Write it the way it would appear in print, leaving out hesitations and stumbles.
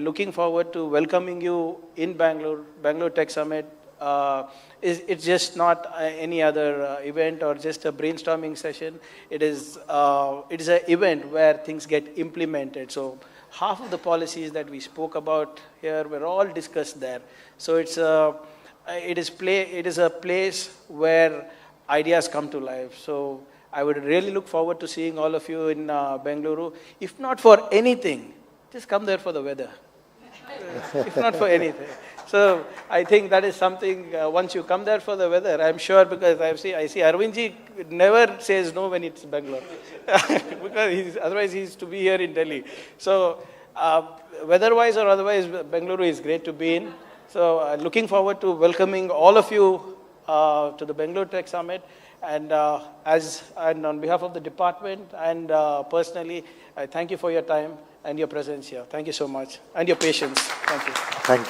looking forward to welcoming you in Bangalore Tech Summit. It's just not any other event or just a brainstorming session. It is an event where things get implemented. So half of the policies that we spoke about here were all discussed there. So it is a place where ideas come to life. So I would really look forward to seeing all of you in Bengaluru. If not for anything, just come there for the weather. If not for anything. So I think that is something, once you come there for the weather, I'm sure, because I see Arvindji never says no when it's Bangalore. Because otherwise he's to be here in Delhi. So weather-wise or otherwise, Bengaluru is great to be in. So looking forward to welcoming all of you to the Bangalore Tech Summit. And on behalf of the department and personally, I thank you for your time and your presence here. Thank you so much. And your patience. Thank you.